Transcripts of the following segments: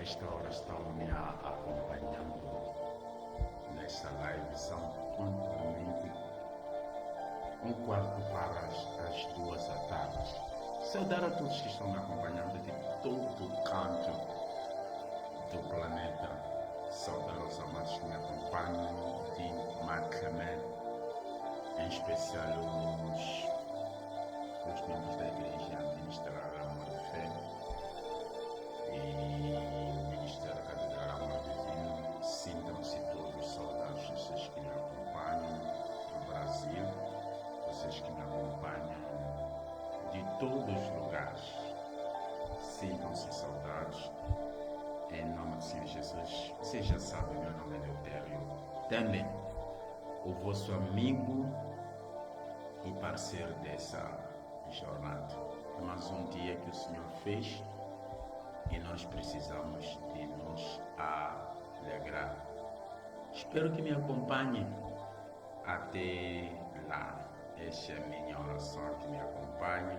esta hora estão me acompanhando nesta live. São pontualmente 1/4 para as 2 da tarde. Saudar a todos que estão me acompanhando de todo o canto do planeta. Saudar os amados que me acompanham de Macamé, em especial os membros da igreja a ministrar Amor de Fé e ministrar a Catedral Amor Divino. Sintam-se todos saudados, vocês que me acompanham do Brasil, vocês que me acompanham de todos os lugares. Sintam-se saudados. Em nome do Senhor Jesus. Vocês já sabem, meu nome é Deutério. Também o vosso amigo e parceiro dessa jornada. É mais um dia que o Senhor fez e nós precisamos de nos alegrar. Espero que me acompanhe até lá. Esta é a minha oração, que me acompanhe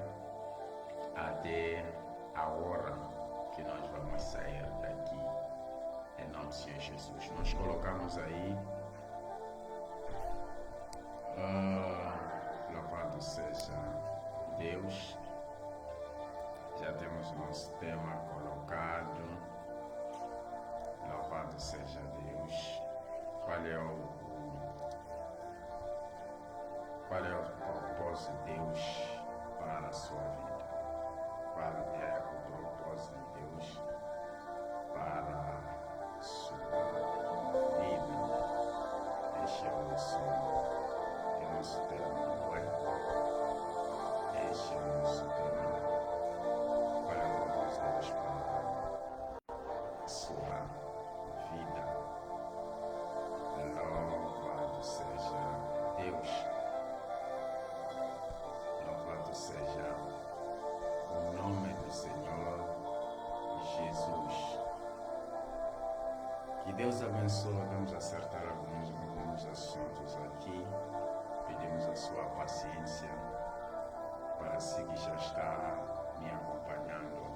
até a hora que nós vamos sair daqui. Em nome do Senhor Jesus. Nós colocamos aí louvado seja Deus. Já temos nosso tema colocado. Louvado seja Deus. Qual é o propósito de Deus para a sua vida? Qual é o propósito de Deus para a sua vida? Este é o nosso tema, não é? Este é o nosso tema. Qual é o propósito de Deus para a sua vida? Louvado seja Deus. Louvado seja o nome do Senhor Jesus. Que Deus abençoe. Vamos acertar alguns assuntos aqui. Pedimos a sua paciência para si que já está me acompanhando.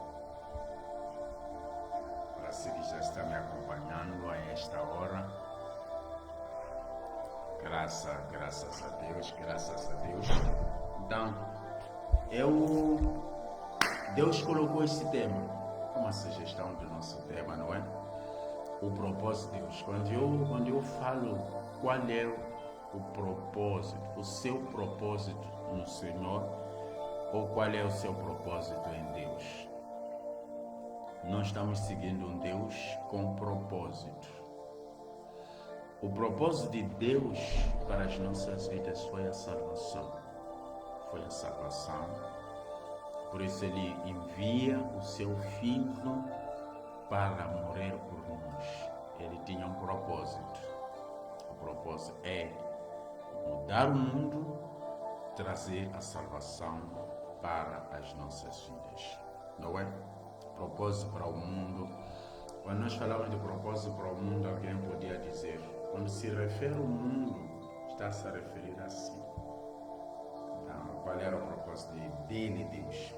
Para si que já está me acompanhando a esta hora. Graças a Deus. Então, Deus colocou esse tema como a sugestão do nosso tema, não é? O propósito de Deus. Quando eu falo qual é o propósito, o seu propósito no Senhor, ou qual é o seu propósito em Deus, nós estamos seguindo um Deus com propósito. O propósito de Deus para as nossas vidas foi a salvação. Por isso Ele envia o seu Filho para morrer por nós. Ele tinha um propósito. O propósito é mudar o mundo, trazer a salvação para as nossas vidas. Não é? Propósito para o mundo. Quando nós falamos de propósito para o mundo, alguém podia dizer, quando se refere ao mundo, está-se a referir a si. Então, qual era o propósito dele, Deus?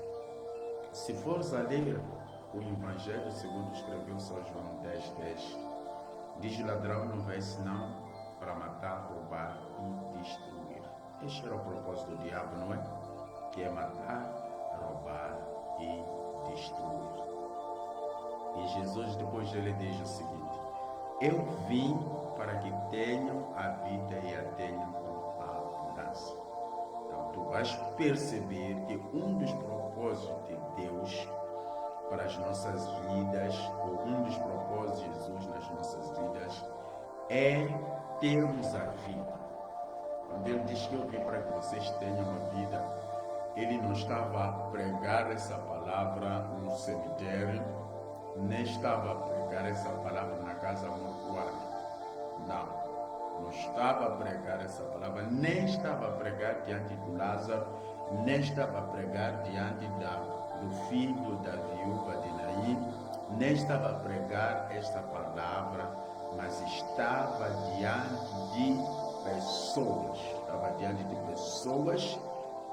Se fores a ler o Evangelho segundo escreveu São João 10:10, diz: o ladrão não vem senão para matar, roubar e destruir. Este era o propósito do diabo, não é? Que é matar, roubar e destruir. E Jesus, depois dele, diz o seguinte: eu vim para que tenham a vida e a tenham com abundância. Então, tu vais perceber que um dos propósitos de Deus para as nossas vidas, ou um dos propósitos de Jesus nas nossas vidas, é termos a vida. Quando ele diz que eu vim para que vocês tenham a vida, ele não estava a pregar essa palavra no cemitério, nem estava a pregar essa palavra na casa mortuária. Não estava a pregar essa palavra, nem estava a pregar diante do Lázaro, nem estava a pregar diante do filho da viúva de Naim, nem estava a pregar esta palavra, mas estava diante de pessoas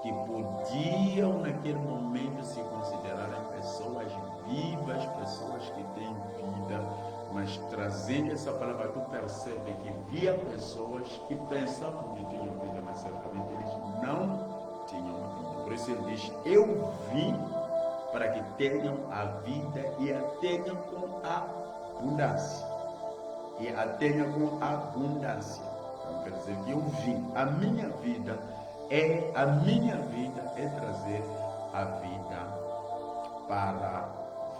que podiam naquele momento se considerarem pessoas vivas, pessoas que têm vida, trazendo essa palavra, tu percebes que havia pessoas que pensavam que tinham vida, mas certamente eles não tinham vida. Por isso ele diz, eu vim para que tenham a vida e a tenham com abundância. E a tenham com abundância. Então, quer dizer que eu vim, a minha vida é trazer a vida para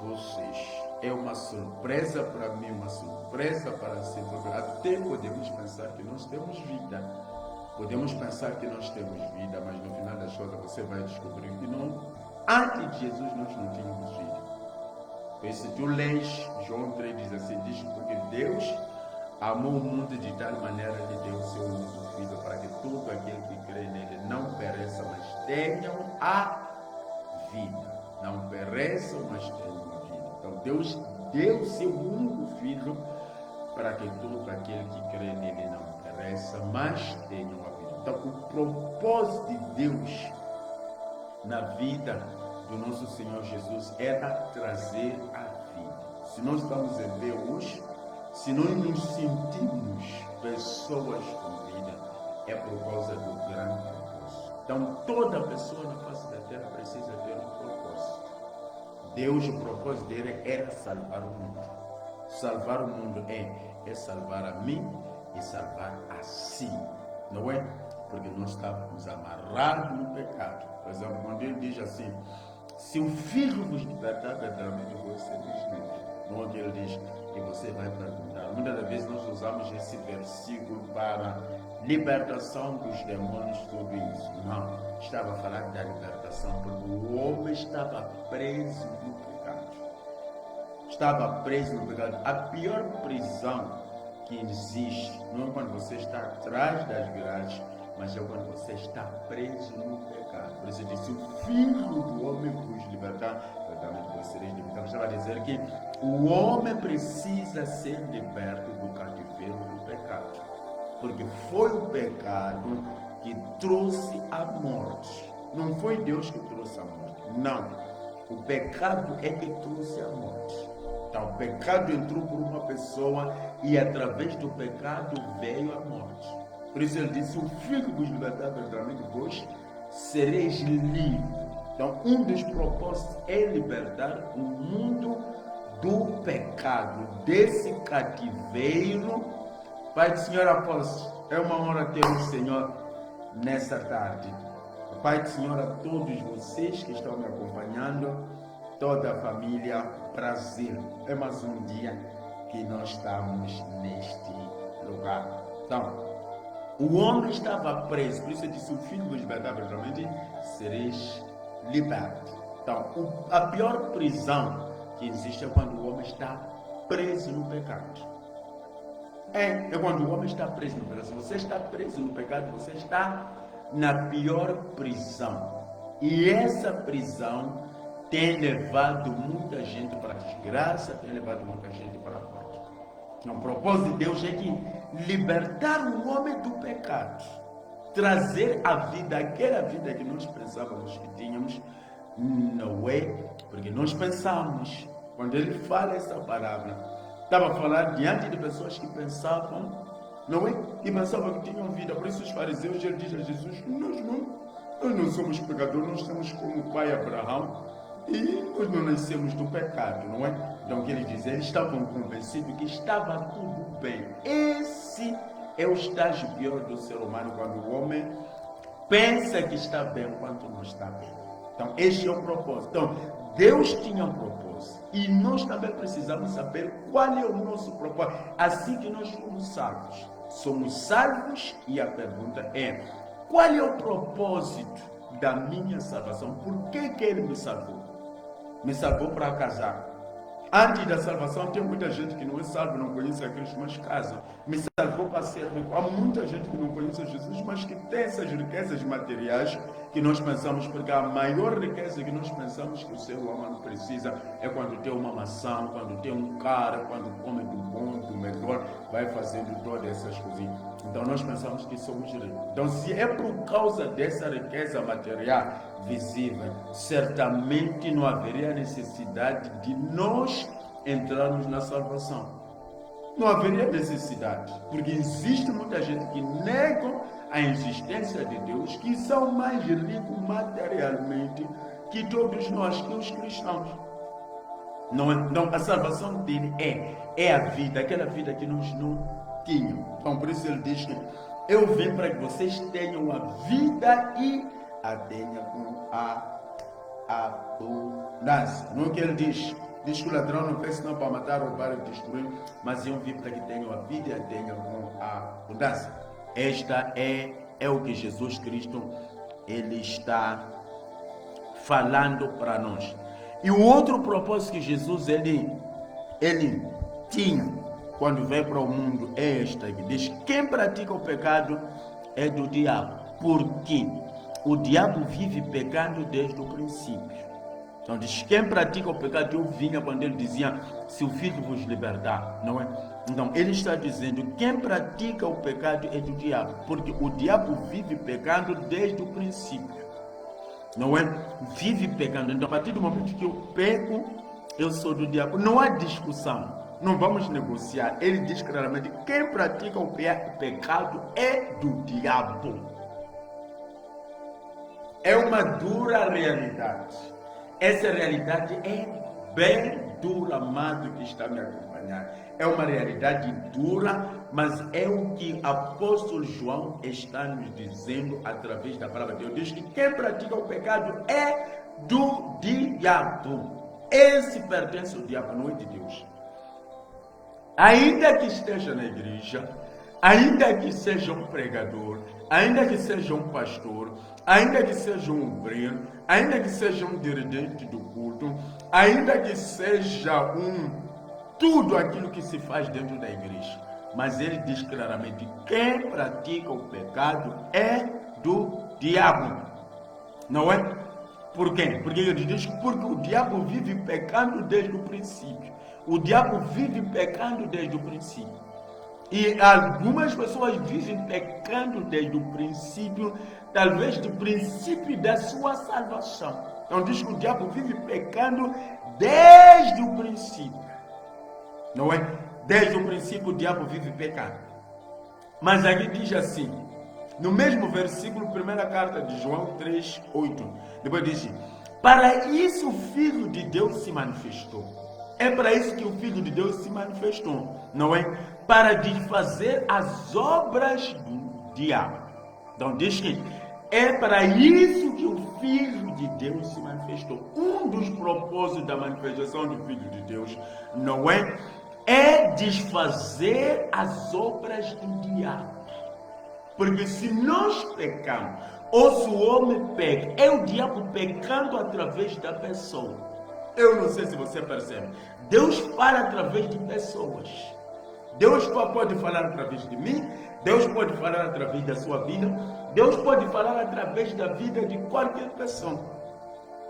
vocês. É uma surpresa para mim, uma surpresa para si, porque até podemos pensar que nós temos vida. Podemos pensar que nós temos vida, mas no final das contas você vai descobrir que não. Antes de Jesus nós não tínhamos vida. E se tu lês João 3, diz assim, diz porque Deus amou o mundo de tal maneira que deu o seu único filho para que todo aquele que crê nele não pereça, mas tenham a vida. Não pereçam, mas tenham a vida. Então Deus deu o seu único filho para que todo aquele que crê nele não pereça, mas tenham a vida. Então o propósito de Deus na vida do nosso Senhor Jesus era trazer a vida. Se nós estamos em Deus, se nós nos sentimos pessoas com vida, é por causa do grande propósito. Então toda pessoa na face da terra precisa ter um propósito. Deus, o propósito dele era salvar o mundo. Salvar o mundo é salvar a mim e salvar a si, não é? Porque nós estávamos amarrados no pecado. Por exemplo, quando ele diz assim, se o Filho vos libertar, verdadeiramente você diz livre. Não é que ele diz, e você vai perguntar. Muitas das vezes nós usamos esse versículo para libertação dos demônios, tudo isso. Não, estava a falar da libertação, porque o homem estava preso no pecado. Estava preso no pecado. A pior prisão que existe não é quando você está atrás das grades, mas é quando você está preso no pecado. Por isso disse, o Filho do homem vos libertar, certamente vós sereis libertados. Estava a dizer que o homem precisa ser liberto do cativeiro do pecado. Porque foi o pecado que trouxe a morte. Não foi Deus que trouxe a morte. Não. O pecado é que trouxe a morte. Então, o pecado entrou por uma pessoa e através do pecado veio a morte. Por isso ele disse, o Filho vos libertar, verdadeiramente vós sereis livres. Então, um dos propósitos é libertar o mundo do pecado, desse cativeiro. Pai do Senhor Apóstolo, é uma honra ter o Senhor nessa tarde. Pai do Senhor, a todos vocês que estão me acompanhando, toda a família, prazer. É mais um dia que nós estamos neste lugar. Então, o homem estava preso, por isso ele disse, o Filho vos libertar, verdadeiramente sereis libertos. Então, a pior prisão que existe é quando o homem está preso no pecado. É quando o homem está preso no pecado. Se você está preso no pecado, você está na pior prisão. E essa prisão tem levado muita gente para a desgraça, tem levado muita gente para a morte. O propósito de Deus é que libertar o homem do pecado, trazer a vida, aquela vida que nós pensávamos que tínhamos, não é, porque nós pensamos, quando ele fala essa palavra, estava a falar diante de pessoas que pensavam, não é? Que pensavam que tinham vida. Por isso os fariseus, ele diz a Jesus, nós não somos pecadores, nós somos como o pai Abraão, e nós não nascemos do pecado, não é? Então o que ele diz? Eles estavam convencidos que estava tudo bem. Esse é o estágio pior do ser humano, quando o homem pensa que está bem quando não está bem. Então este é o propósito. Então Deus tinha um propósito e nós também precisamos saber qual é o nosso propósito. Assim que nós somos salvos. Somos salvos e a pergunta é, qual é o propósito da minha salvação? Por que ele me salvou? Me salvou para casar. Antes da salvação, tem muita gente que não é salva, não conhece a Cristo, mas casa. Me salvou para ser rico. Há muita gente que não conhece Jesus, mas que tem essas riquezas materiais que nós pensamos, porque a maior riqueza que nós pensamos que o ser humano precisa é quando tem uma maçã, quando tem um carro, quando come do bom, do melhor, vai fazendo todas essas coisinhas. Então nós pensamos que somos ricos. Então se é por causa dessa riqueza material visível, certamente não haveria necessidade de nós entrarmos na salvação. não haveria necessidade, porque existe muita gente que nega a existência de Deus, que são mais ricos materialmente que todos nós, que os cristãos. Não, a salvação dele é a vida, aquela vida que nós não tínhamos. Então, por isso ele diz que eu vim para que vocês tenham a vida e a tenham com a abundância. Não é o que ele diz? Diz que o ladrão não fez senão para matar, roubar e destruir, mas eu vim para que tenham a vida e a tenham com a abundância. Esta é o que Jesus Cristo ele está falando para nós. E o outro propósito que Jesus ele tinha quando veio para o mundo é esta que diz: quem pratica o pecado é do diabo, porque o diabo vive pecando desde o princípio. Então diz: quem pratica o pecado, eu vinha quando ele dizia: se o Filho vos libertar, não é? Então ele está dizendo: quem pratica o pecado é do diabo, porque o diabo vive pecando desde o princípio. Não é? Vive pecando. Então, a partir do momento que eu peco, eu sou do diabo. Não há discussão. Não vamos negociar. Ele diz claramente: quem pratica o pecado é do diabo. É uma dura realidade. Essa realidade é bem dura, amado que está me acompanhando. É uma realidade dura, mas é o que o apóstolo João está nos dizendo através da palavra de Deus. Diz que quem pratica o pecado é do diabo. Esse pertence ao diabo, não é de Deus. Ainda que esteja na igreja, ainda que seja um pregador, ainda que seja um pastor, ainda que seja um obreiro, ainda que seja um dirigente do culto, ainda que seja tudo aquilo que se faz dentro da igreja. Mas ele diz claramente: quem pratica o pecado é do diabo. Não é? Por quê? Porque ele diz que o diabo vive pecando desde o princípio. O diabo vive pecando desde o princípio. E algumas pessoas vivem pecando desde o princípio, talvez do princípio da sua salvação. Então diz que o diabo vive pecando desde o princípio. Não é? Desde o princípio o diabo vive pecando. Mas aqui diz assim, no mesmo versículo, primeira carta de João 3:8. Depois diz: para isso o Filho de Deus se manifestou. É para isso que o Filho de Deus se manifestou, não é? Para desfazer as obras do diabo. Então diz que é para isso que o Filho de Deus se manifestou. Um dos propósitos da manifestação do Filho de Deus, não é? É desfazer as obras do diabo. Porque se nós pecamos, ou se o homem peca, é o diabo pecando através da pessoa. Eu não sei se você percebe. Deus fala através de pessoas. Deus pode falar através de mim. Deus pode falar através da sua vida. Deus pode falar através da vida de qualquer pessoa.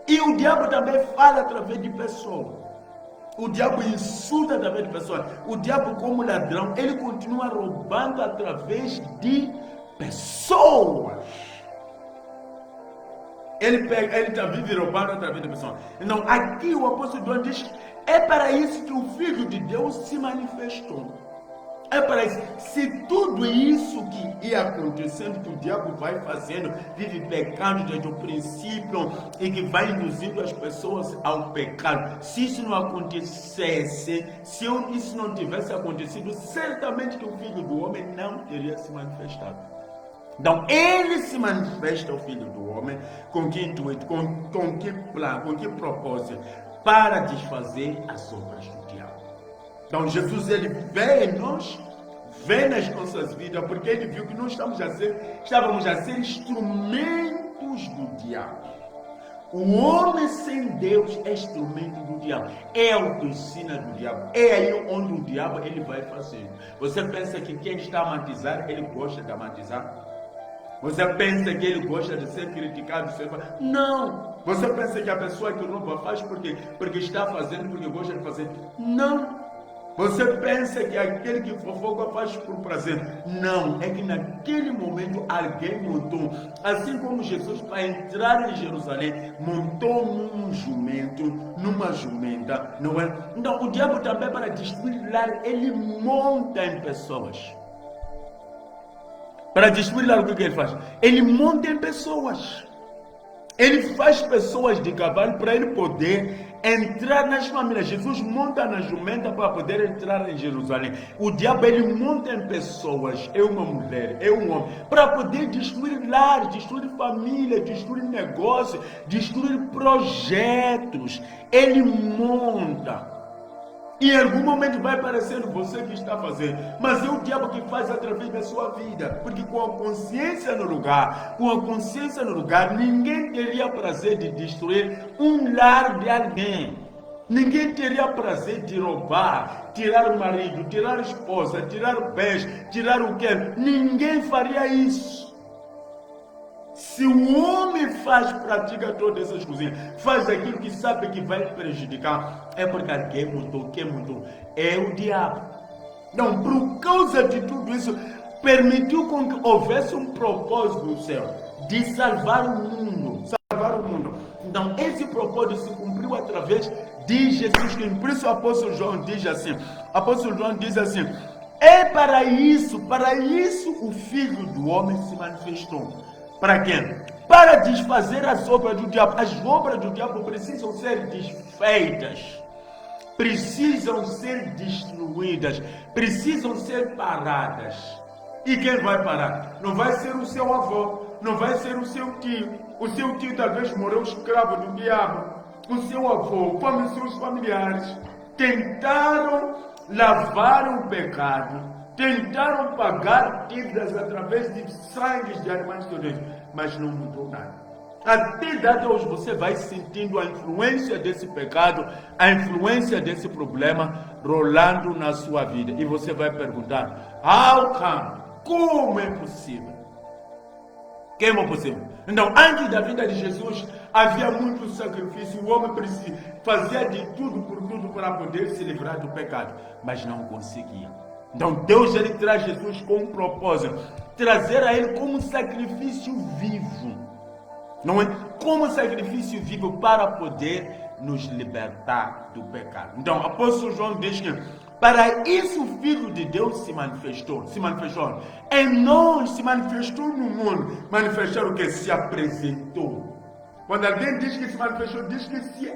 E o diabo também fala através de pessoas. O diabo insulta através de pessoas. O diabo, como ladrão, ele continua roubando através de pessoas. Ele vive roubando através de pessoas. Então, aqui o apóstolo João diz que é para isso que o Filho de Deus se manifestou. É para isso. Se tudo isso que ia acontecendo, que o diabo vai fazendo, vive pecando desde o princípio e que vai induzindo as pessoas ao pecado, se isso não acontecesse, se isso não tivesse acontecido, certamente que o Filho do Homem não teria se manifestado. Então, ele se manifesta, o Filho do Homem, com que intuito, com que plano, com que propósito? Para desfazer as obras do diabo. Então, Jesus, ele vê em nós, vê nas nossas vidas, porque ele viu que nós estávamos a ser instrumentos do diabo. O homem sem Deus é instrumento do diabo. É a oficina do diabo. É aí onde o diabo ele vai fazer. Você pensa que quem está a matizar, ele gosta de matizar? Você pensa que ele gosta de ser criticado? Não! Você pensa que a pessoa que rouba faz porque está fazendo, porque gosta de fazer? Não! Você pensa que aquele que fofoca faz por prazer. Não, é que naquele momento alguém montou, assim como Jesus para entrar em Jerusalém, montou num jumento, numa jumenta, não é? Então o diabo também para destruir lar, ele monta em pessoas. Para destruir lar, o que ele faz? Ele monta em pessoas. Ele faz pessoas de cavalo para ele poder entrar nas famílias. Jesus monta na jumenta para poder entrar em Jerusalém. O diabo, ele monta em pessoas, é uma mulher, é um homem, para poder destruir lar, destruir família, destruir negócio, destruir projetos. Ele monta. E em algum momento vai parecer você que está fazendo, mas é o diabo que faz através da sua vida, porque com a consciência no lugar, ninguém teria prazer de destruir um lar de alguém. Ninguém teria prazer de roubar, tirar o marido, tirar a esposa, tirar bens, tirar o que? Ninguém faria isso. Se o homem pratica todas essas coisinhas, faz aquilo que sabe que vai prejudicar, é porque alguém montou, quem montou? É o diabo. Não, por causa de tudo isso, permitiu com que houvesse um propósito do céu, de salvar o mundo. Então, esse propósito se cumpriu através de Jesus Cristo. Por isso o apóstolo João diz assim, é para isso o Filho do Homem se manifestou. Para quê? Para desfazer as obras do diabo. As obras do diabo precisam ser desfeitas, precisam ser destruídas, precisam ser paradas. E quem vai parar? Não vai ser o seu avô, não vai ser o seu tio. O seu tio talvez morreu escravo do diabo. O seu avô, como os seus familiares, tentaram lavar o pecado, tentaram pagar dívidas através de sangue de animais doentes, mas não mudou nada. Até data hoje você vai sentindo a influência desse pecado, a influência desse problema rolando na sua vida. E você vai perguntar, how come? Como é possível? Como é possível? Então, antes da vinda de Jesus, havia muito sacrifício. O homem fazia de tudo por tudo para poder se livrar do pecado, mas não conseguia. Então Deus, ele traz Jesus com um propósito, trazer a ele como sacrifício vivo, não é? Como sacrifício vivo para poder nos libertar do pecado. Então o apóstolo João diz que para isso o Filho de Deus se manifestou em nós, se manifestou no mundo. Manifestar o que? Se apresentou. Quando alguém diz que se manifestou, diz que se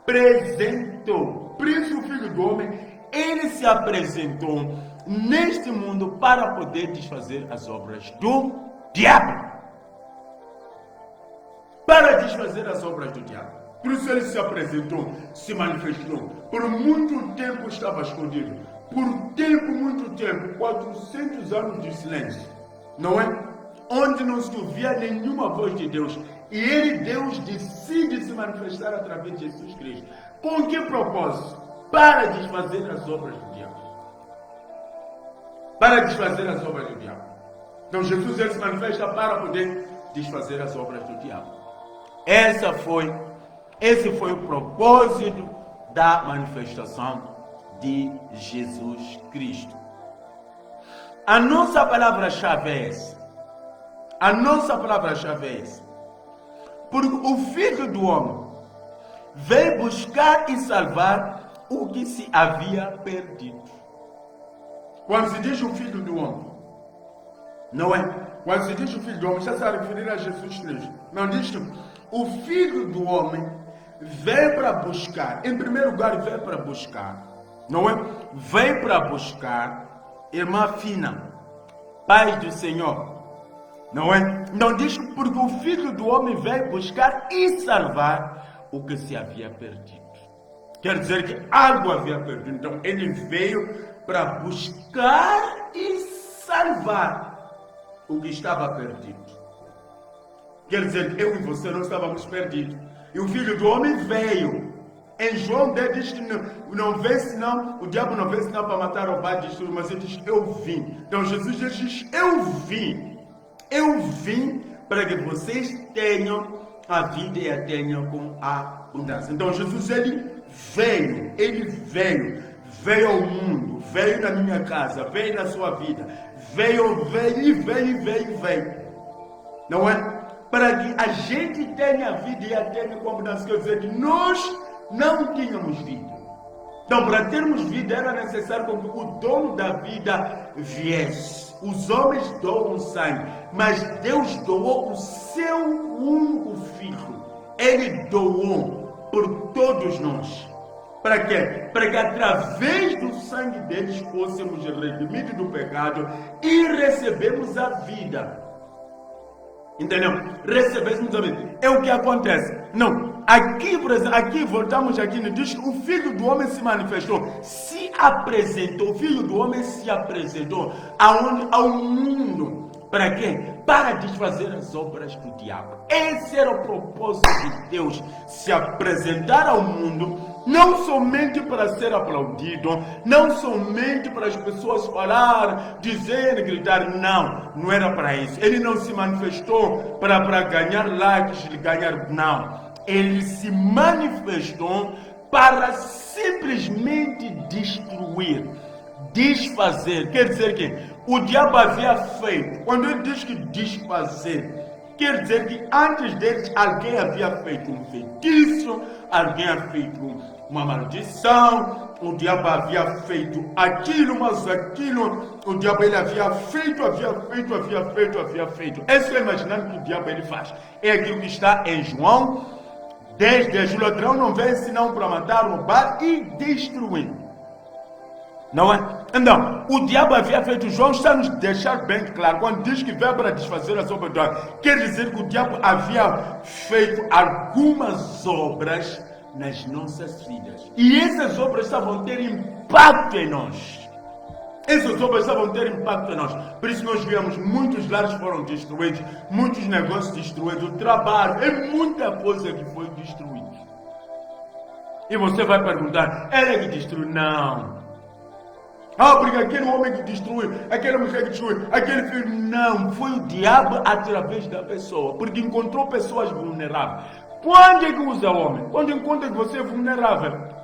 apresentou. Por isso o Filho do Homem, ele se apresentou neste mundo para poder desfazer as obras do diabo. Para desfazer as obras do diabo. Por isso ele se apresentou, se manifestou. Por muito tempo estava escondido. Muito tempo, 400 anos de silêncio. Não é? Onde não se ouvia nenhuma voz de Deus. E ele, Deus, decide se manifestar através de Jesus Cristo. Com que propósito? Para desfazer as obras do diabo. Para desfazer as obras do diabo. Então Jesus, ele se manifesta para poder desfazer as obras do diabo. Esse foi o propósito da manifestação de Jesus Cristo. A nossa palavra-chave é essa. Porque o Filho do Homem veio buscar e salvar o que se havia perdido. Quando se diz o Filho do Homem, não é? Quando se diz o Filho do Homem, está se a referir a Jesus Cristo. Não diz que o Filho do Homem veio para buscar, em primeiro lugar veio para buscar, não é? Veio para buscar, irmã Fina, paz do Senhor, não é? Não diz porque o Filho do Homem veio buscar e salvar o que se havia perdido. Quer dizer que algo havia perdido. Então ele veio para buscar e salvar o que estava perdido. Quer dizer que eu e você não estávamos perdidos. E o Filho do Homem veio. Em João 10 diz que não veio senão, o diabo não veio senão para matar, roubar, destruir, mas ele diz, eu vim. Então Jesus diz, eu vim para que vocês tenham a vida e a tenham com abundância. Então Jesus, ele veio veio ao mundo, veio na minha casa, veio na sua vida, veio. Não é? Para que a gente tenha vida e a tenha com abundância. Quer dizer que nós não tínhamos vida. Então, para termos vida, era necessário que o dono da vida viesse. Os homens doam sangue, mas Deus doou o seu único filho. Ele doou por todos nós. Para quê? Para que através do sangue deles fôssemos redimidos do pecado e recebemos a vida. Entendeu? Recebemos a vida. É o que acontece. Não. Aqui voltamos aqui no diz que o Filho do Homem se manifestou, se apresentou. O Filho do Homem se apresentou aonde? Ao mundo. Para quê? Para desfazer as obras do diabo. Esse era o propósito de Deus, se apresentar ao mundo, não somente para ser aplaudido, não somente para as pessoas falar, dizer, gritar. Não era para isso. Ele não se manifestou para ganhar likes, ganhar. Não. Ele se manifestou para simplesmente destruir, desfazer. Quer dizer que o diabo havia feito, quando ele diz que desfazer, quer dizer que antes deles alguém havia feito um feitiço, alguém havia feito uma maldição, o diabo havia feito aquilo, mas aquilo, o diabo ele havia feito. É só imaginando que o diabo ele faz. É aquilo que está em João 10, o ladrão não vem senão para matar, roubar e destruir. Não é? Então, o diabo havia feito. João está nos deixar bem claro, quando diz que veio para desfazer as obras do diabo, quer dizer que o diabo havia feito algumas obras nas nossas vidas. E essas obras estavam a ter impacto em nós. Por isso nós vemos muitos lares foram destruídos, muitos negócios destruídos, o trabalho, é muita coisa que foi destruída. E você vai perguntar, ela é que destruiu? Não. Porque aquele homem que destruiu, aquela mulher que destruiu, aquele filho, não, foi o diabo através da pessoa, porque encontrou pessoas vulneráveis. Quando é que usa o homem? Quando encontra que você é vulnerável.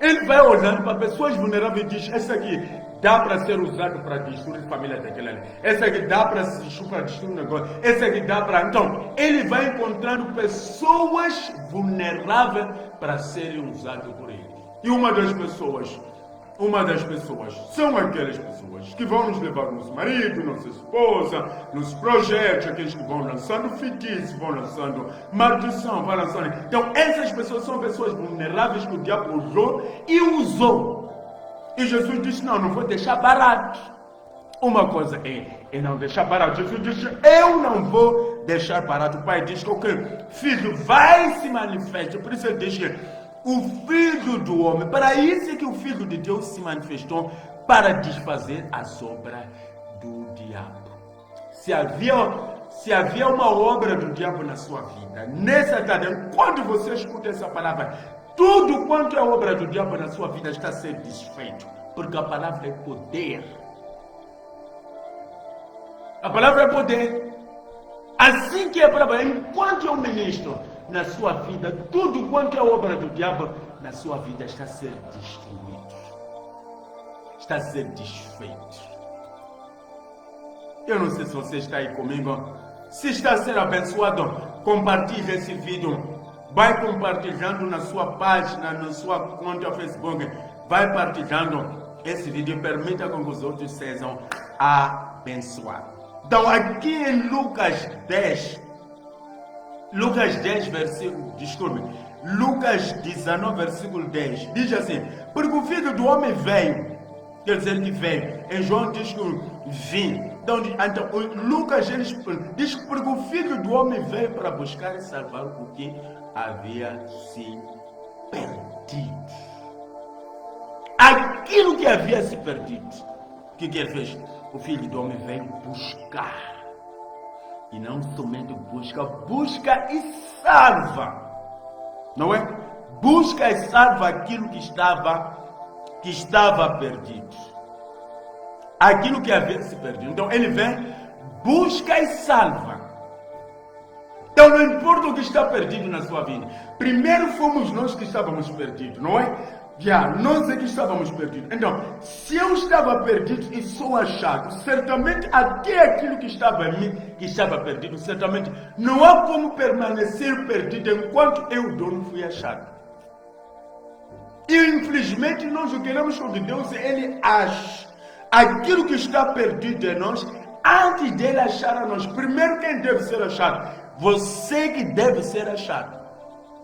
Ele vai olhando para pessoas vulneráveis e diz, essa aqui dá para ser usado para destruir a família daquela ali. Essa aqui dá para destruir um negócio. Essa aqui dá para... Então, ele vai encontrando pessoas vulneráveis para serem usadas por ele. E uma das pessoas são aquelas pessoas que vão nos levar nosso marido, nossa esposa, nos projetos, aqueles que vão lançando feitiço, vão lançando maldição, vão lançando... Então, essas pessoas são pessoas vulneráveis que o diabo usou. E Jesus disse, não vou deixar barato. Uma coisa é não deixar barato. Jesus disse, eu não vou deixar barato. O Pai diz que o Filho vai se manifestar. Por isso ele diz que o Filho do Homem, para isso é que o Filho de Deus se manifestou, para desfazer as obras do diabo. Se havia uma obra do diabo na sua vida, nessa tarde, quando você escuta essa palavra, tudo quanto é obra do diabo na sua vida está sendo desfeito, porque a palavra é poder. A palavra é poder. Assim que é para enquanto eu ministro na sua vida, tudo quanto é obra do diabo na sua vida está a ser destruído, está a ser desfeito. Eu não sei se você está aí comigo. Se está a ser abençoado, compartilhe esse vídeo. Vai compartilhando na sua página, na sua conta Facebook. Vai partilhando esse vídeo e permita que os outros sejam abençoados. Então aqui em Lucas 19, versículo 10, diz assim, porque o Filho do Homem veio, quer dizer que veio, em João diz que vim. Então Lucas diz que porque o Filho do Homem veio para buscar e salvar o que havia se perdido. Aquilo que havia se perdido, o que ele fez? O Filho do Homem veio buscar. E não somente busca e salva. Não é? Busca e salva aquilo que estava perdido. Aquilo que havia se perdido. Então ele vem, busca e salva. Então não importa o que está perdido na sua vida. Primeiro fomos nós que estávamos perdidos, não é? Nós é que estávamos perdidos. Então, se eu estava perdido e sou achado, certamente até aquilo que estava em mim, que estava perdido, certamente não há como permanecer perdido enquanto eu, dono, fui achado. E infelizmente nós o queremos com que Deus, Ele ache aquilo que está perdido em nós, antes dele achar a nós. Primeiro, quem deve ser achado? Você que deve ser achado.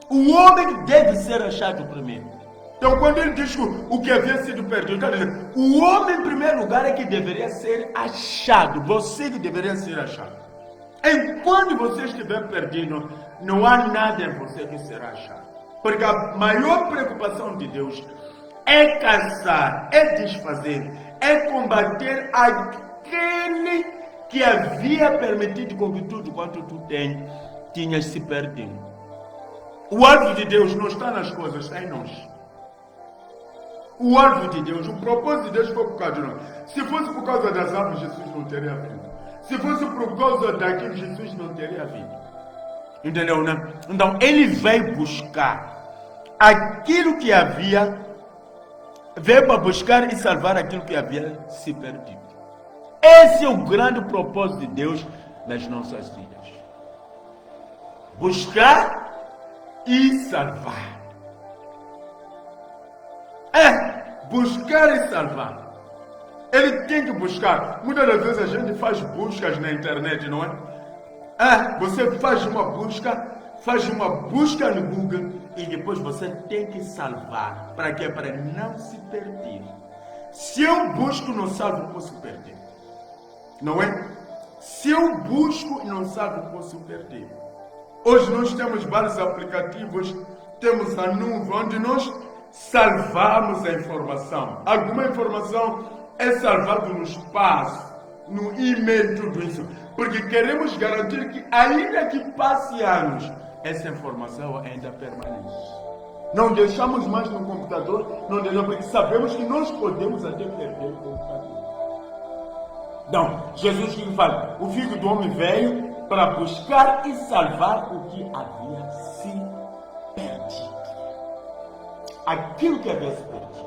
O homem que deve ser achado primeiro. Então, quando ele diz que o que havia sido perdido, está dizendo, o homem, em primeiro lugar, é que deveria ser achado. Você que deveria ser achado. Enquanto você estiver perdido, não há nada em você que será achado. Porque a maior preocupação de Deus é caçar, é desfazer, é combater aquele que havia permitido com que tudo quanto tu tinhas se perdido. O alvo de Deus não está nas coisas, está em nós. O alvo de Deus, o propósito de Deus foi por causa de nós. Se fosse por causa das árvores, Jesus não teria vindo. Se fosse por causa daquilo, Jesus não teria vindo. Entendeu, né? Então, ele veio buscar aquilo que havia, veio para buscar e salvar aquilo que havia se perdido. Esse é o grande propósito de Deus nas nossas vidas. Buscar e salvar. Buscar e salvar. Ele tem que buscar. Muitas das vezes a gente faz buscas na internet, não é? Você faz uma busca no Google e depois você tem que salvar. Para quê? Para não se perder. Se eu busco e não salvo, posso perder. Não é? Se eu busco e não salvo, posso perder. Hoje nós temos vários aplicativos, temos a nuvem, onde nós salvamos a informação. Alguma informação é salvada no espaço, no e-mail, tudo isso. Porque queremos garantir que, ainda que passe anos, essa informação ainda permanece. Não deixamos mais no computador, não deixamos, porque sabemos que nós podemos até perder o computador. Então, Jesus que fala, o Filho do Homem veio para buscar e salvar o que havia se perdido. Aquilo que havia se perdido.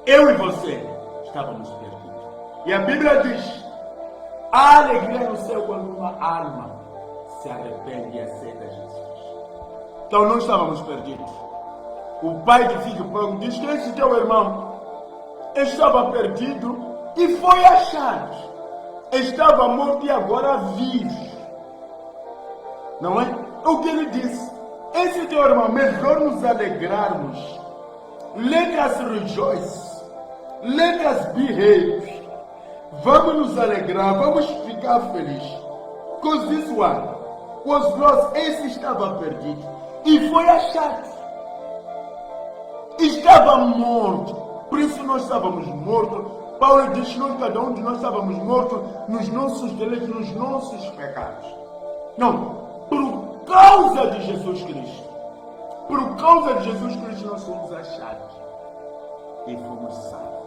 Eu e você estávamos perdidos. E a Bíblia diz, há alegria no céu quando uma alma se arrepende e aceita Jesus. Então não estávamos perdidos. O pai do filho pródigo diz que esse teu irmão estava perdido e foi achado. Estava morto e agora vive. Não é? O que ele disse? Esse teu irmão, melhor nos alegrarmos. Let us rejoice. Let us be happy. Vamos nos alegrar, vamos ficar felizes. Because this one was lost. Esse estava perdido e foi achado. Estava morto. Por isso nós estávamos mortos. Paulo diz que cada um de nós estávamos mortos nos nossos delitos, nos nossos pecados. Não, por causa de Jesus Cristo. Por causa de Jesus Cristo nós fomos achados e fomos salvos.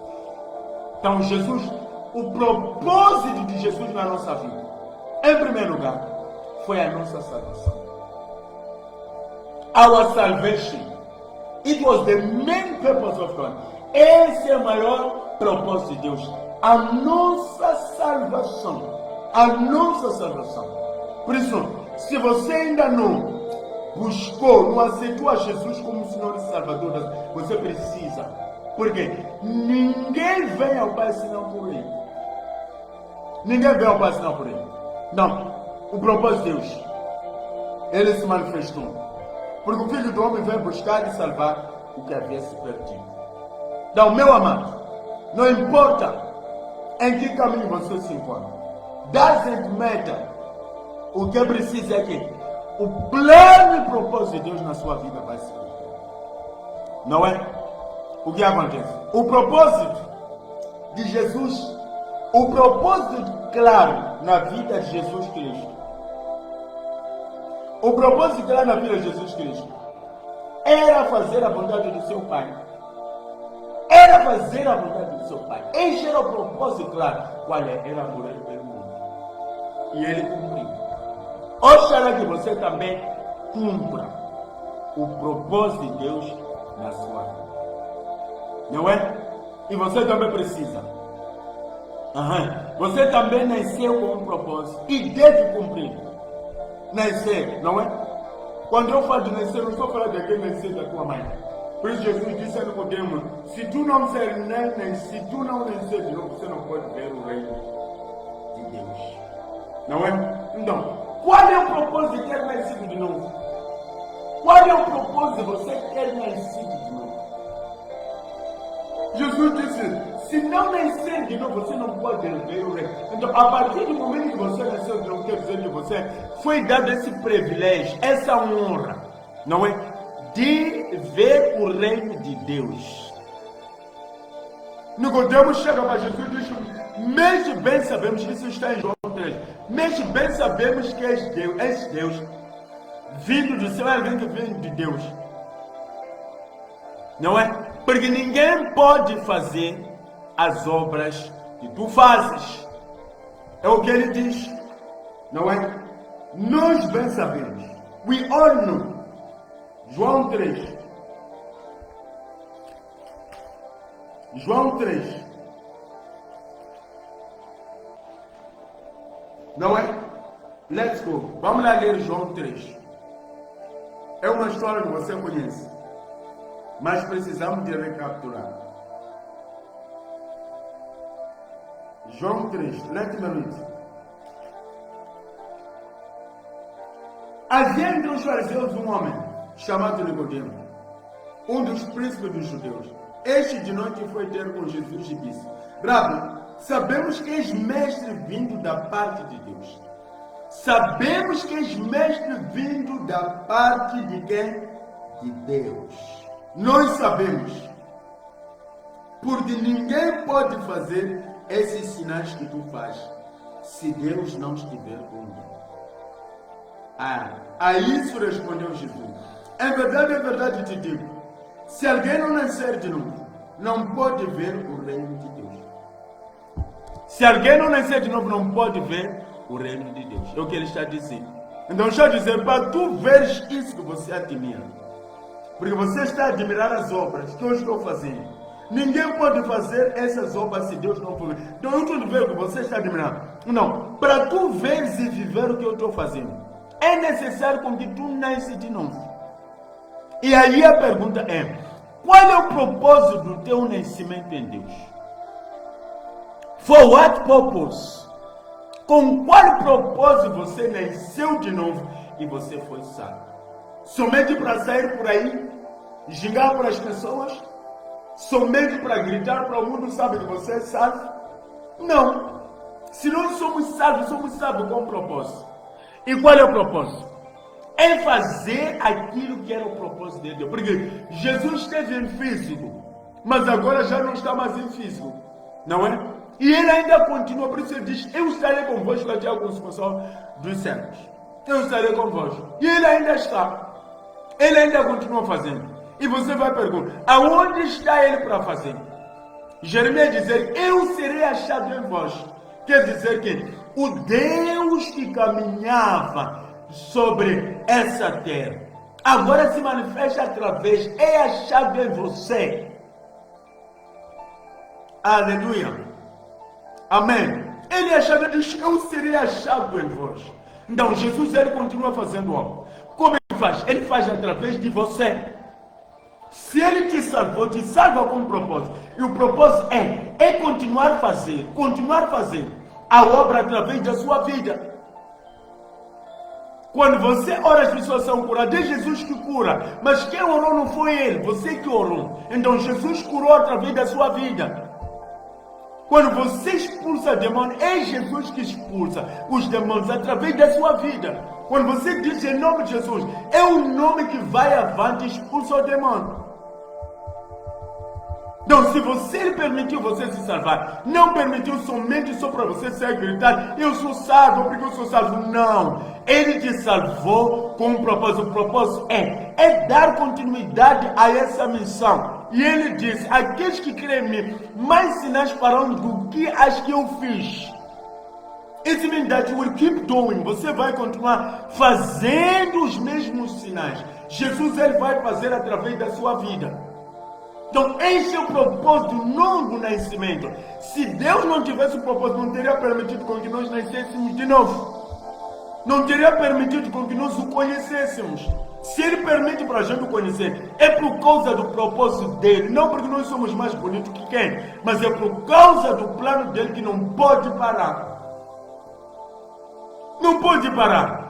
Então Jesus, o propósito de Jesus na nossa vida, em primeiro lugar, foi a nossa salvação. Our salvation. It was the main purpose of God. Esse é o maior propósito de Deus. A nossa salvação. A nossa salvação. Por isso, se você ainda não buscou, não aceitou a Jesus como Senhor e Salvador, você precisa. Porque ninguém vem ao Pai senão por Ele. Ninguém vem ao Pai senão por Ele. Não. O propósito de Deus, Ele se manifestou. Porque o Filho do Homem veio buscar e salvar o que havia se perdido. Então, meu amado, não importa em que caminho você se encontra. Doesn't matter. O que precisa é que o plano e propósito de Deus na sua vida vai se cumprir. Não é? O que acontece? O propósito de Jesus, o propósito claro na vida de Jesus Cristo. O propósito claro na vida de Jesus Cristo era fazer a vontade do seu Pai. Era fazer a vontade do seu Pai. Este era o propósito claro. Qual é? Era morrer pelo mundo. E Ele cumpriu. Oxalá que você também cumpra o propósito de Deus na sua vida. Não é? E você também precisa. Você também nasceu com um propósito e deve cumprir. Nascer, não é? Quando eu falo de nascer, não estou falando daquele nascer da tua mãe. Por isso Jesus disse a Nicodemo, se tu não nascer de novo, você não pode ver o reino de Deus. Não é? Então, qual é o propósito de ter nascido de novo? Qual é o propósito de você ter nascido de novo? Jesus disse, se não nascer de novo, você não pode ver o reino. Então, a partir do momento que você nasceu de novo, quer dizer que você foi dado esse privilégio, essa honra, não é? De ver o reino de Deus. Nicodemo chega para Jesus e diz, mas bem sabemos que isso está em João 3, mas bem sabemos que és Deus, vindo do céu, é alguém que vem de Deus. Não é? Porque ninguém pode fazer as obras que tu fazes. É o que ele diz. Não é? Nós bem sabemos. We all know. João 3. João 3. Não é? Let's go. Vamos lá ler João 3. É uma história que você conhece. Mas precisamos de recapitular. João 3. Let me read. Havia entre os fariseus um homem chamado Nicodemo, um dos príncipes dos judeus. Este de noite foi ter com Jesus e disse, Rabi, sabemos que és mestre vindo da parte de Deus. Sabemos que és mestre vindo da parte de quem? De Deus. Nós sabemos, porque ninguém pode fazer esses sinais que tu fazes, se Deus não estiver com ele. A isso respondeu Jesus. É verdade te digo, se alguém não nascer de novo, não pode ver o reino de Deus. Se alguém não nascer de novo, não pode ver o reino de Deus. É o que ele está dizendo. Então deixa eu dizer, para tu veres isso que você admira, porque você está a admirar as obras que eu estou fazendo. Ninguém pode fazer essas obras se Deus não for. Então eu estou vendo que você está admirando. Não, para tu veres e viver o que eu estou fazendo, é necessário com que tu nasces de novo. E aí a pergunta é, qual é o propósito do teu nascimento em Deus? For what purpose? Com qual propósito você nasceu de novo e você foi salvo? Somente para sair por aí, gingar para as pessoas? Somente para gritar para o mundo, sabe que você é salvo? Não. Se nós somos salvos com um propósito. E qual é o propósito? É fazer aquilo que era o propósito de Deus. Porque Jesus esteve em físico, mas agora já não está mais em físico. Não é? E ele ainda continua, por isso ele diz, eu estarei convosco até a consumação dos séculos. Eu estarei convosco. E ele ainda está. Ele ainda continua fazendo. E você vai perguntar, aonde está ele para fazer? Jeremias dizer, eu serei achado em vós. Quer dizer que o Deus que caminhava sobre essa terra, agora se manifesta através, é achado em você. Aleluia. Amém. Ele é achado, diz, eu serei achado em vós. Então Jesus, ele continua fazendo algo. Como ele faz? Ele faz através de você. Se ele te salva com um propósito. E o propósito é continuar a fazer a obra através da sua vida. Quando você ora, as pessoas são curadas. É Jesus que cura. Mas quem orou não foi ele, você que orou. Então Jesus curou através da sua vida. Quando você expulsa demônios, é Jesus que expulsa os demônios através da sua vida. Quando você diz em nome de Jesus, é o nome que vai avante e expulsa o demônio. Então, se você permitiu você se salvar, não permitiu somente só para você sair gritar, eu sou salvo, porque eu sou salvo. Não. Ele te salvou com um propósito. O propósito é dar continuidade a essa missão. E ele diz, aqueles que creem em mim, mais sinais farão do que as que eu fiz. It means that you will keep doing. Você vai continuar fazendo os mesmos sinais. Jesus, ele vai fazer através da sua vida. Então, esse é o propósito do novo nascimento. Se Deus não tivesse o propósito, não teria permitido com que nós nascêssemos de novo. Não teria permitido com que nós o conhecêssemos. Se Ele permite para a gente o conhecer, é por causa do propósito dele. Não porque nós somos mais bonitos que quem, mas é por causa do plano dele que não pode parar. Não pode parar.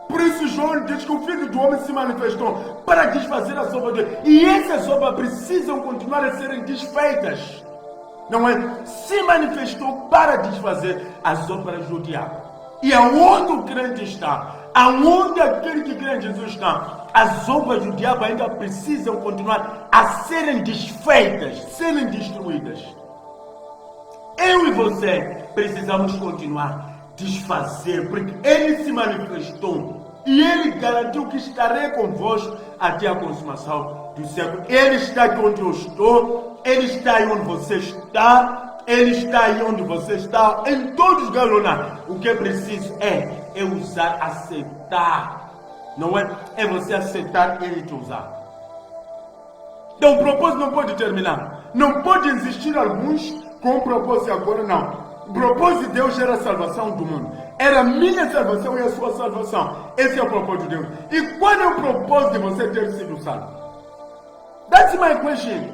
Por isso João diz que o Filho do Homem se manifestou para desfazer as obras dele. E essas obras precisam continuar a serem desfeitas. Não é? Se manifestou para desfazer as obras do diabo. E aonde o crente está, aonde aquele que crê em Jesus está, as obras do diabo ainda precisam continuar a serem desfeitas, serem destruídas. Eu e você precisamos continuar a desfazer, porque Ele se manifestou e Ele garantiu que estarei convosco até a consumação do século. Ele está aqui onde eu estou, Ele está aí onde você está. Ele está aí onde você está, em todos os lugares. O que é preciso é usar, aceitar. Não é? É você aceitar Ele te usar. Então o propósito não pode terminar. Não pode existir alguns com o propósito agora, não. O propósito de Deus era a salvação do mundo. Era a minha salvação e a sua salvação. Esse é o propósito de Deus. E qual é o propósito de você ter sido salvo? That's my question.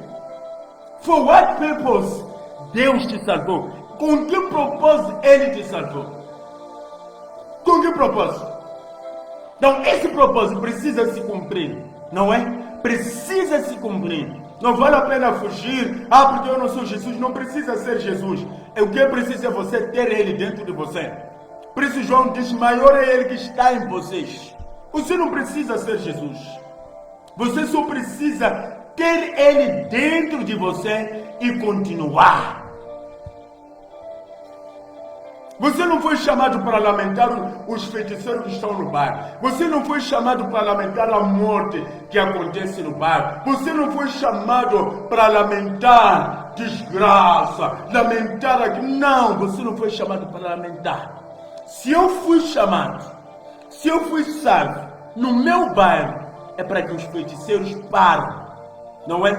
For what purpose Deus te salvou? Com que propósito Ele te salvou? Com que propósito? Então esse propósito precisa se cumprir, não é? Precisa se cumprir. Não vale a pena fugir. Porque eu não sou Jesus. Não precisa ser Jesus. O que precisa é você ter Ele dentro de você. Por isso João diz, maior é Ele que está em vocês. Você não precisa ser Jesus. Você só precisa ter Ele dentro de você e continuar. Você não foi chamado para lamentar os feiticeiros que estão no bar. Você não foi chamado para lamentar a morte que acontece no bar. Você não foi chamado para lamentar desgraça, lamentar aquilo. Não, você não foi chamado para lamentar. Se eu fui chamado, se eu fui salvo no meu bairro, é para que os feiticeiros parem. Não é?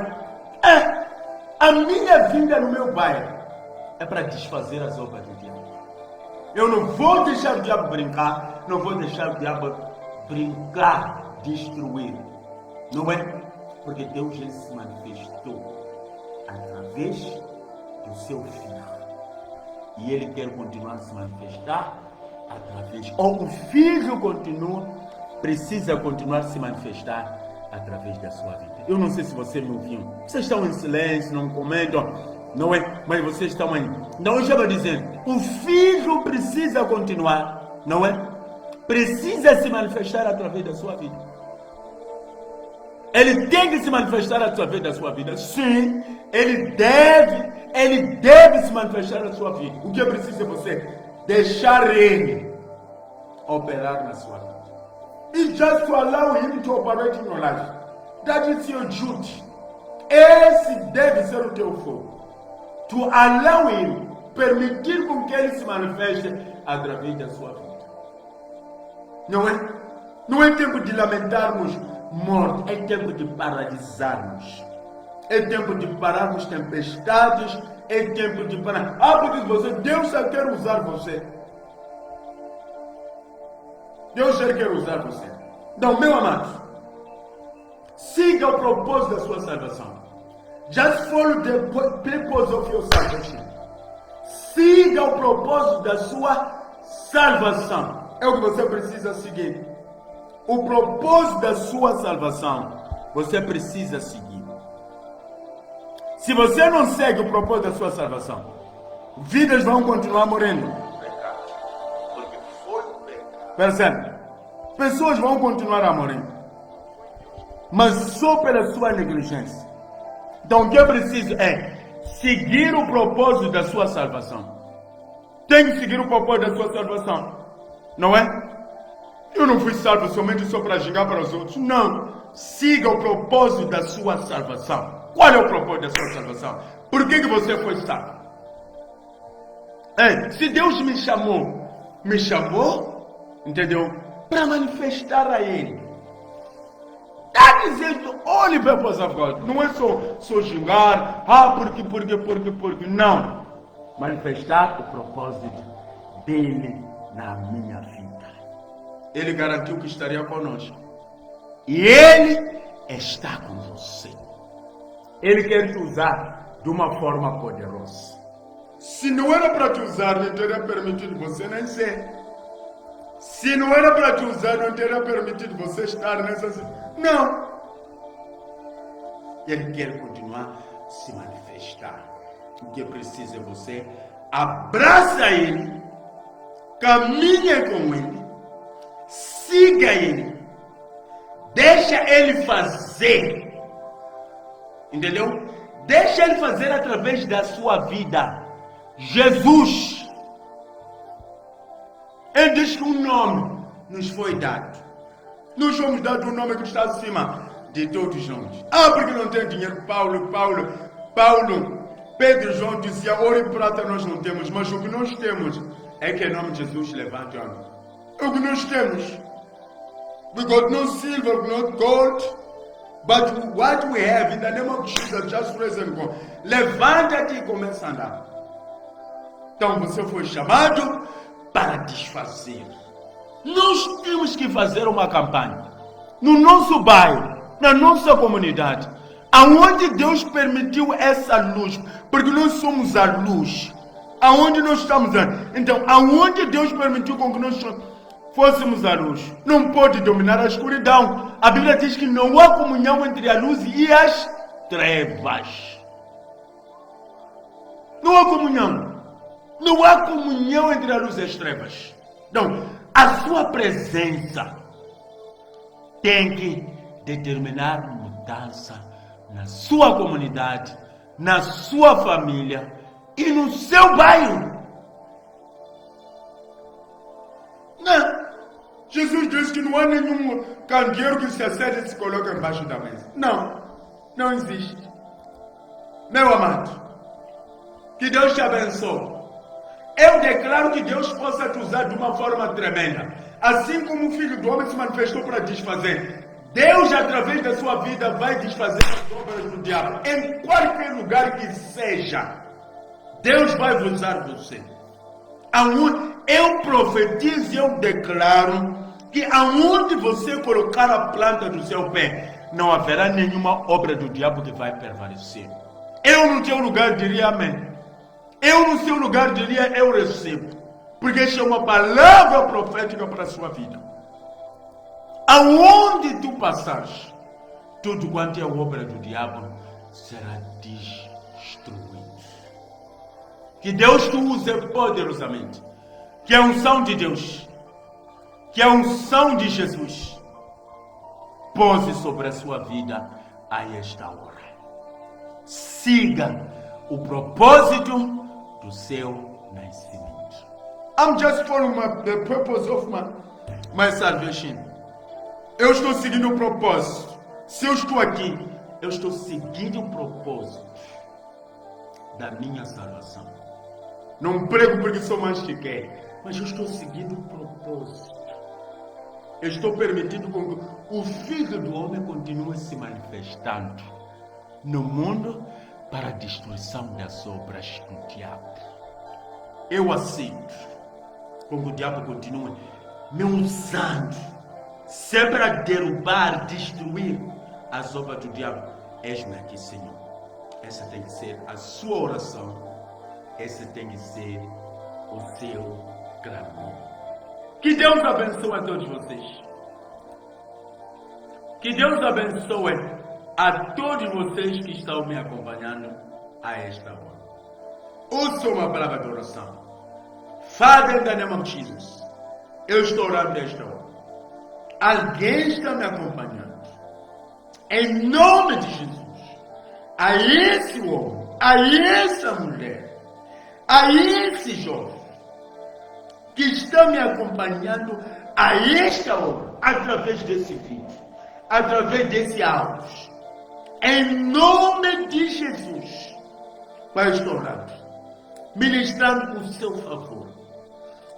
A minha vinda no meu bairro é para desfazer as obras do diabo. Eu não vou deixar o diabo brincar, não vou deixar o diabo brincar, destruir. Não é? Porque Deus já se manifestou através do seu Filho. E Ele quer continuar a se manifestar através. Ou o Filho precisa continuar a se manifestar através da sua vida. Eu não sei se você me ouviu. Vocês estão em silêncio, não comentam. Não é? Mas vocês estão aí. Não, eu estava dizendo, o Filho precisa continuar, não é? Precisa se manifestar através da sua vida. Ele tem que se manifestar através da sua vida. Sim, ele deve se manifestar na sua vida. O que é preciso é você deixar Ele operar na sua vida. It's just to allow Him to operate in your life. That is your duty. Esse deve ser o teu foco. To allow Him, permitir com que Ele se manifeste através da sua vida. Não é? Não é tempo de lamentarmos morte, é tempo de paralisarmos. É tempo de pararmos tempestades, é tempo de parar. Porque Deus só quer usar você. Deus já quer usar você. Então, meu amado, siga o propósito da sua salvação. Just follow the purpose of your salvation. Siga o propósito da sua salvação. É o que você precisa seguir. O propósito da sua salvação, você precisa seguir. Se você não segue o propósito da sua salvação, vidas vão continuar morrendo. Percebe? Pessoas vão continuar a morrer, mas só pela sua negligência. Então o que é preciso é seguir o propósito da sua salvação. Tem que seguir o propósito da sua salvação. Não é? Eu não fui salvo somente só para gingar para os outros. Não. Siga o propósito da sua salvação. Qual é o propósito da sua salvação? Por que você foi salvo? Se Deus me chamou, entendeu? Para manifestar a Ele. That is the only purpose of God. Não é só xingar, porque. Não. Manifestar o propósito dele na minha vida. Ele garantiu que estaria conosco. E ele está com você. Ele quer te usar de uma forma poderosa. Se não era para te usar, não teria permitido você nem ser. Se não era para te usar, não teria permitido você estar nessa situação. Não. Ele quer continuar a se manifestar. O que precisa é você abraça ele, caminha com ele, siga ele, deixa ele fazer. Entendeu? Deixa ele fazer através da sua vida. Jesus. Ele diz que um nome nos foi dado. Nós somos dados um nome que está acima de todos os nomes. Porque não tem dinheiro. Paulo, Pedro e João diziam, ouro e prata nós não temos, mas o que nós temos é que em nome de Jesus levante a mão. É o que nós temos. We got no silver, not gold, but what we have in the name of Jesus, just praise and go. Levanta-te e começa a andar. Então você foi chamado para desfazer. Nós temos que fazer uma campanha no nosso bairro, na nossa comunidade, aonde Deus permitiu essa luz, porque nós somos a luz, aonde nós estamos. Então, aonde Deus permitiu com que nós fôssemos a luz, não pode dominar a escuridão. A Bíblia diz que não há comunhão entre a luz e as trevas. Não há comunhão. Não há comunhão entre a luz e as trevas. Então, a sua presença tem que determinar mudança na sua comunidade, na sua família e no seu bairro. Não. Jesus disse que não há nenhum candeeiro que se acende e se coloca embaixo da mesa. Não. Não existe. Meu amado, que Deus te abençoe. Eu declaro que Deus possa te usar de uma forma tremenda. Assim como o Filho do Homem se manifestou para desfazer, Deus, através da sua vida, vai desfazer as obras do diabo. Em qualquer lugar que seja, Deus vai usar você. Eu profetizo e eu declaro que aonde você colocar a planta do seu pé, não haverá nenhuma obra do diabo que vai prevalecer. Eu no teu lugar diria amém. Eu no seu lugar diria eu recebo. Porque isso é uma palavra profética para a sua vida. Aonde tu passares, tudo quanto é obra do diabo será destruído. Que Deus te use poderosamente. Que a unção de Deus, que a unção de Jesus pose sobre a sua vida a esta hora. Siga o propósito do seu nascimento. I'm just following the purpose of my salvation. Eu estou seguindo o propósito. Se eu estou aqui, eu estou seguindo o propósito da minha salvação. Não prego porque sou mais que quer, mas eu estou seguindo o propósito. Eu estou permitindo que o Filho do Homem continue se manifestando no mundo para a destruição das obras do diabo. Eu aceito com que o diabo continue me usando sempre a derrubar, destruir as obras do diabo. Eis-me aqui, Senhor. Essa tem que ser a sua oração. Esse tem que ser o seu clamor. Que Deus abençoe a todos vocês. Que Deus abençoe a todos vocês que estão me acompanhando a esta hora. Ouça uma palavra de oração. Father, in the name of Jesus, eu estou orando esta hora. Alguém está me acompanhando. Em nome de Jesus, a esse homem, a essa mulher, a esse jovem que está me acompanhando a esta hora, através desse vídeo, através desse áudio, em nome de Jesus, Pai, estou orando, ministrando o seu favor.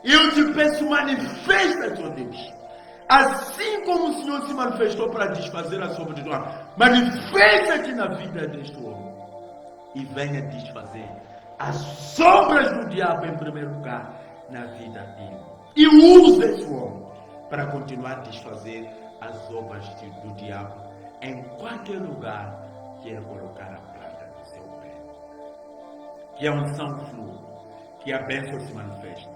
Eu te peço, manifesta, Senhor Deus, Assim como o Senhor se manifestou para desfazer a sombra de João, manifesta-te na vida deste homem e venha desfazer as sombras do diabo em primeiro lugar na vida dele. E usa esse homem para continuar a desfazer as obras do diabo em qualquer lugar que ele colocar a planta do seu pé. Que a unção flua, que a bênção se manifeste,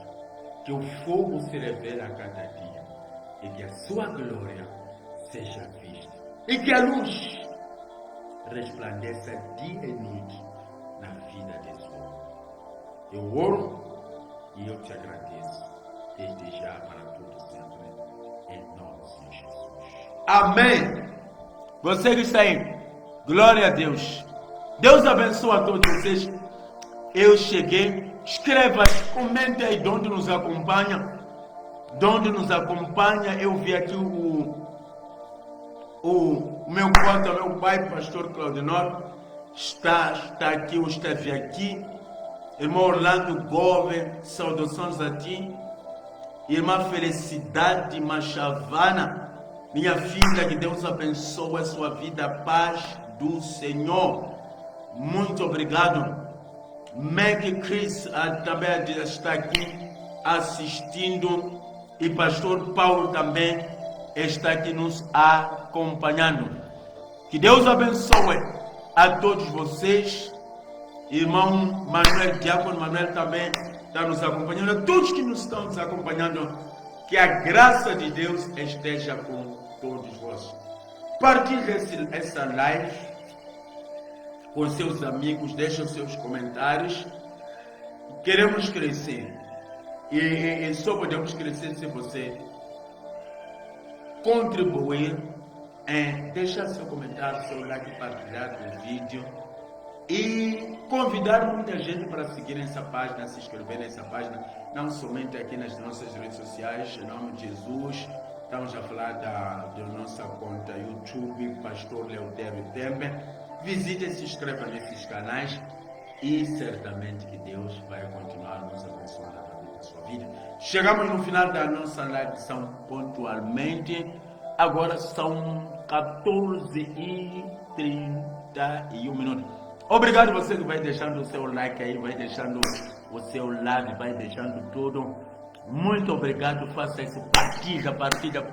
que o fogo se revele a cada dia e que a sua glória seja vista e que a luz resplandeça dia e noite na vida desse homem. Eu oro e eu te agradeço desde já para tudo sempre, em nome de Jesus. Amém. Você que está aí, glória a Deus. Deus abençoe a todos vocês. Eu cheguei. Escreva, comente aí de onde nos acompanha. De onde nos acompanha. Eu vi aqui o meu pai, pastor Claudinor, está aqui, ou esteve aqui. Irmão Orlando Gove, saudações a ti. Irmã Felicidade Machavana, minha filha, que Deus abençoe a sua vida, a paz do Senhor. Muito obrigado. Meg Chris também está aqui assistindo. E pastor Paulo também está aqui nos acompanhando. Que Deus abençoe a todos vocês. Irmão Manuel, Diácono Manuel também está nos acompanhando. A todos que nos estão nos acompanhando, que a graça de Deus esteja com todos vós. Partilhe essa live com seus amigos, deixe os seus comentários. Queremos crescer. E só podemos crescer se você contribuir em deixar seu comentário, seu like, partilhar o vídeo e convidar muita gente para seguir essa página, se inscrever nessa página, não somente aqui nas nossas redes sociais, em nome de Jesus. Estamos a falar da nossa conta YouTube, Pastor Leotério Tembe. Visite e se inscreva nesses canais e certamente que Deus vai continuar nos abençoando através da sua vida. Chegamos no final da nossa live pontualmente. Agora são 14h31. Obrigado você que vai deixando o seu like aí, vai deixando o seu love, vai deixando tudo. Muito obrigado, faça isso, partilha.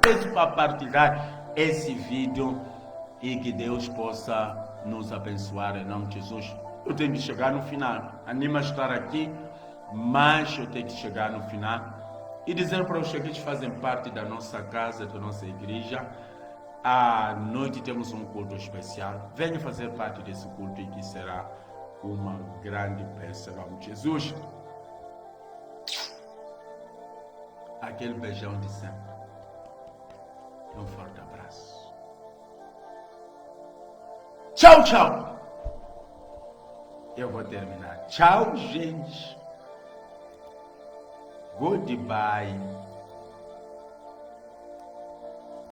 Peço para partilhar esse vídeo e que Deus possa nos abençoar em nome de Jesus. Eu tenho que chegar no final. Anima a estar aqui, mas eu tenho que chegar no final e dizer para os que fazem parte da nossa casa, da nossa igreja. À noite temos um culto especial. Venha fazer parte desse culto e que será uma grande bênção em nome de Jesus. Aquele beijão de sempre. Um forte abraço. Tchau, tchau. Eu vou terminar. Tchau, gente. Goodbye.